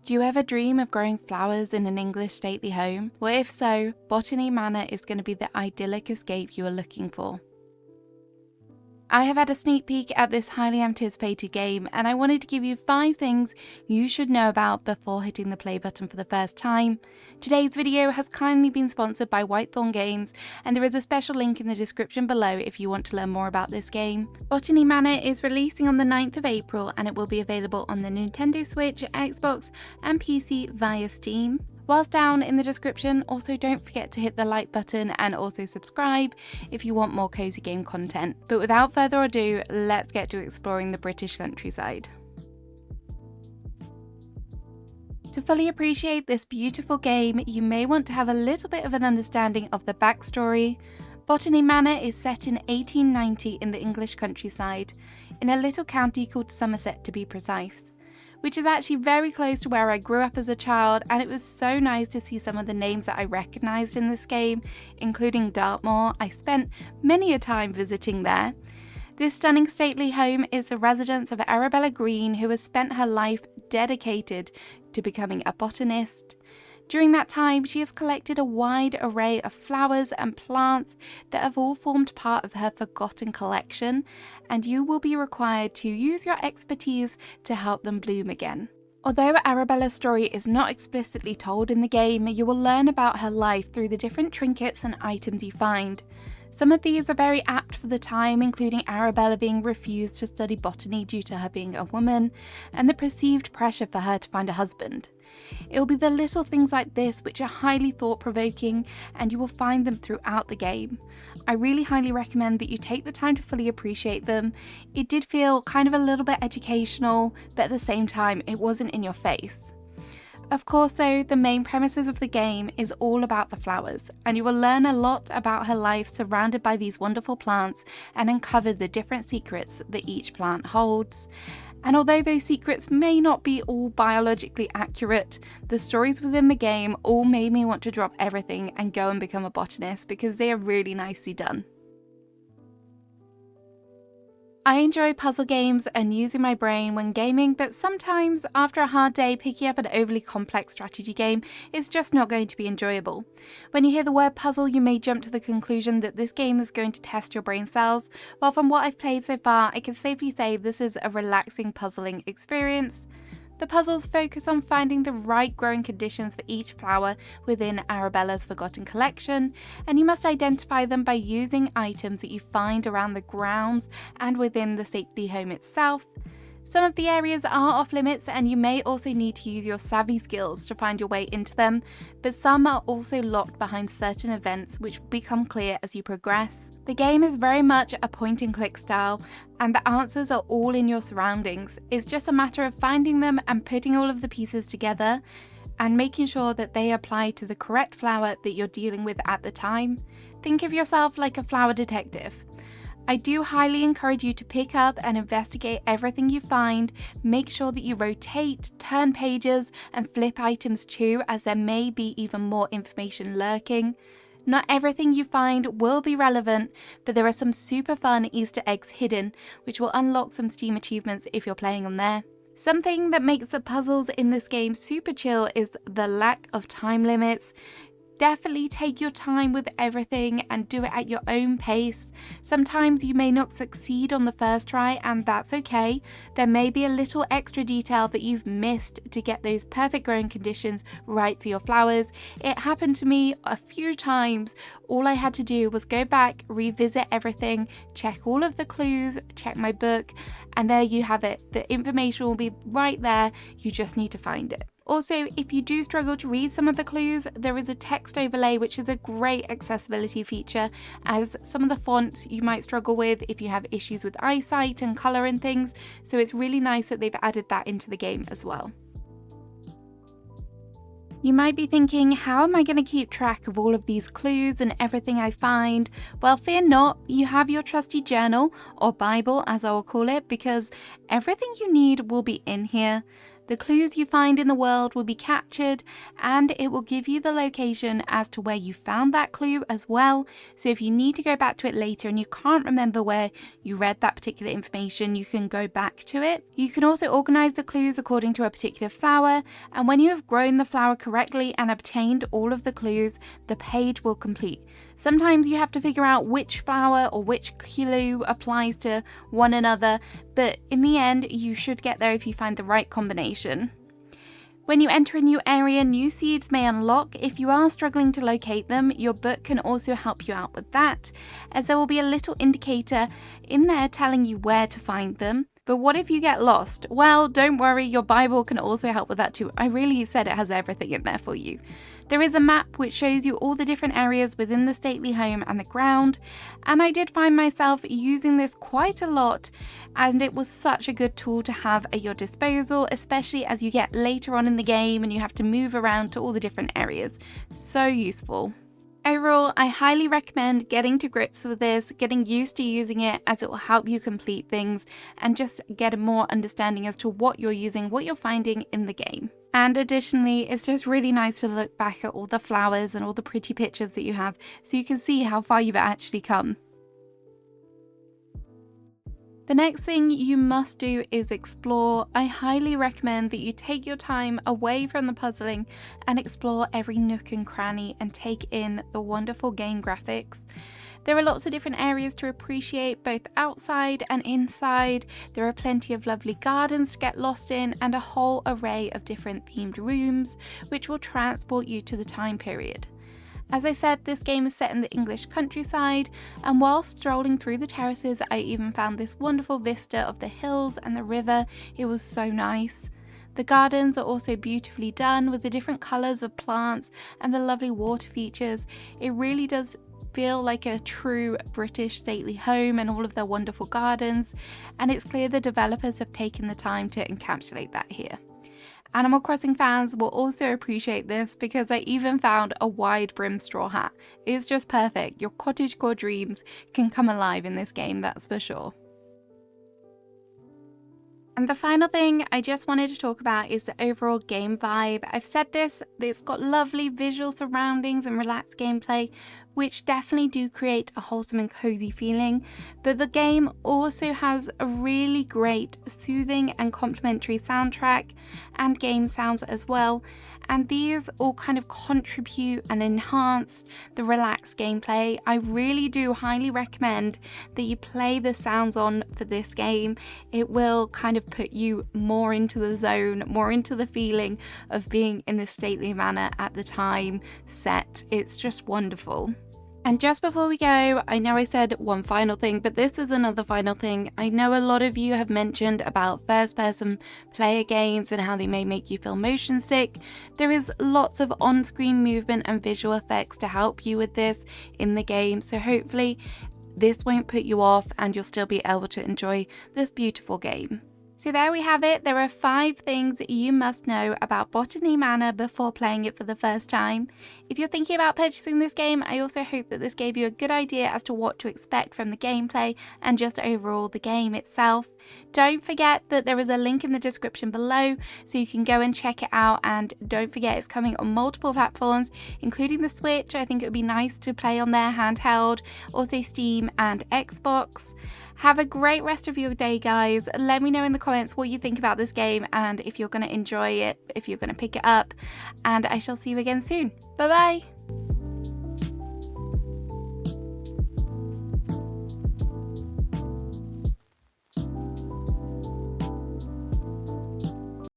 Do you ever dream of growing flowers in an English stately home? Well, if so, Botany Manor is going to be the idyllic escape you are looking for. I have had a sneak peek at this highly anticipated game, and I wanted to give you 5 things you should know about before hitting the play button for the first time. Today's video has kindly been sponsored by Whitethorn Games, and there is a special link in the description below if you want to learn more about this game. Botany Manor is releasing on the 9th of April, and it will be available on the Nintendo Switch, Xbox and PC via Steam. Whilst down in the description, also don't forget to hit the like button and also subscribe if you want more cozy game content. But without further ado, let's get to exploring the British countryside. To fully appreciate this beautiful game, you may want to have a little bit of an understanding of the backstory. Botany Manor is set in 1890 in the English countryside, in a little county called Somerset to be precise, which is actually very close to where I grew up as a child, and it was so nice to see some of the names that I recognised in this game, including Dartmoor. I spent many a time visiting there. This stunning stately home is the residence of Arabella Green, who has spent her life dedicated to becoming a botanist. During that time, she has collected a wide array of flowers and plants that have all formed part of her forgotten collection, and you will be required to use your expertise to help them bloom again. Although Arabella's story is not explicitly told in the game, you will learn about her life through the different trinkets and items you find. Some of these are very apt for the time, including Arabella being refused to study botany due to her being a woman, and the perceived pressure for her to find a husband. It will be the little things like this which are highly thought-provoking, and you will find them throughout the game. I really highly recommend that you take the time to fully appreciate them. It did feel kind of a little bit educational, but at the same time it wasn't in your face. Of course though, the main premises of the game is all about the flowers, and you will learn a lot about her life surrounded by these wonderful plants and uncover the different secrets that each plant holds. And although those secrets may not be all biologically accurate, the stories within the game all made me want to drop everything and go and become a botanist because they are really nicely done. I enjoy puzzle games and using my brain when gaming, but sometimes after a hard day, picking up an overly complex strategy game is just not going to be enjoyable. When you hear the word puzzle, you may jump to the conclusion that this game is going to test your brain cells, while from what I've played so far, I can safely say this is a relaxing puzzling experience. The puzzles focus on finding the right growing conditions for each flower within Arabella's forgotten collection, and you must identify them by using items that you find around the grounds and within the stately home itself. Some of the areas are off limits, and you may also need to use your savvy skills to find your way into them, but some are also locked behind certain events which will become clear as you progress. The game is very much a point and click style, and the answers are all in your surroundings. It's just a matter of finding them and putting all of the pieces together and making sure that they apply to the correct flower that you're dealing with at the time. Think of yourself like a flower detective. I do highly encourage you to pick up and investigate everything you find. Make sure that you rotate, turn pages and flip items too, as there may be even more information lurking. Not everything you find will be relevant, but there are some super fun Easter eggs hidden, which will unlock some Steam achievements if you're playing on there. Something that makes the puzzles in this game super chill is the lack of time limits. Definitely take your time with everything and do it at your own pace. Sometimes you may not succeed on the first try, and that's okay. There may be a little extra detail that you've missed to get those perfect growing conditions right for your flowers. It happened to me a few times. All I had to do was go back, revisit everything, check all of the clues, check my book, and there you have it. The information will be right there. You just need to find it. Also, if you do struggle to read some of the clues, there is a text overlay, which is a great accessibility feature, as some of the fonts you might struggle with if you have issues with eyesight and colour and things, so it's really nice that they've added that into the game as well. You might be thinking, how am I going to keep track of all of these clues and everything I find? Well, fear not, you have your trusty journal, or Bible as I will call it, because everything you need will be in here. The clues you find in the world will be captured, and it will give you the location as to where you found that clue as well. So if you need to go back to it later and you can't remember where you read that particular information, you can go back to it. You can also organize the clues according to a particular flower, and when you have grown the flower correctly and obtained all of the clues, the page will complete. Sometimes you have to figure out which flower or which clue applies to one another, but in the end, you should get there if you find the right combination. When you enter a new area, new seeds may unlock. If you are struggling to locate them, your book can also help you out with that, as there will be a little indicator in there telling you where to find them. But what if you get lost? Well, don't worry, your Bible can also help with that too. I really said it has everything in there for you. There is a map which shows you all the different areas within the stately home and the ground, and I did find myself using this quite a lot, and it was such a good tool to have at your disposal, especially as you get later on in the game and you have to move around to all the different areas. So useful. Overall, I highly recommend getting to grips with this, getting used to using it, as it will help you complete things and just get a more understanding as to what you're using, what you're finding in the game. And additionally, it's just really nice to look back at all the flowers and all the pretty pictures that you have, so you can see how far you've actually come. The next thing you must do is explore. I highly recommend that you take your time away from the puzzling and explore every nook and cranny and take in the wonderful game graphics. There are lots of different areas to appreciate, both outside and inside. There are plenty of lovely gardens to get lost in and a whole array of different themed rooms, which will transport you to the time period. As I said, this game is set in the English countryside, and while strolling through the terraces, I even found this wonderful vista of the hills and the river. It was so nice. The gardens are also beautifully done with the different colours of plants and the lovely water features. It really does feel like a true British stately home and all of their wonderful gardens, and it's clear the developers have taken the time to encapsulate that here. Animal Crossing fans will also appreciate this because I even found a wide brimmed straw hat. It's just perfect. Your cottagecore dreams can come alive in this game, that's for sure. And the final thing I just wanted to talk about is the overall game vibe. I've said this, it's got lovely visual surroundings and relaxed gameplay, which definitely do create a wholesome and cozy feeling, but the game also has a really great soothing and complimentary soundtrack and game sounds as well, and these all kind of contribute and enhance the relaxed gameplay. I really do highly recommend that you play the sounds on for this game. It will kind of put you more into the zone, more into the feeling of being in the stately manor at the time set. It's just wonderful. And just before we go, I know I said one final thing, but this is another final thing. I know a lot of you have mentioned about first-person player games and how they may make you feel motion sick. There is lots of on-screen movement and visual effects to help you with this in the game, so hopefully this won't put you off and you'll still be able to enjoy this beautiful game. So there we have it. There are 5 things you must know about Botany Manor before playing it for the first time. If you're thinking about purchasing this game, I also hope that this gave you a good idea as to what to expect from the gameplay and just overall the game itself. Don't forget that there is a link in the description below so you can go and check it out, and don't forget it's coming on multiple platforms including the Switch. I think it would be nice to play on their handheld, also Steam and Xbox. Have a great rest of your day, guys. Let me know in the comments what you think about this game and if you're going to enjoy it, if you're going to pick it up, and I shall see you again soon. Bye bye!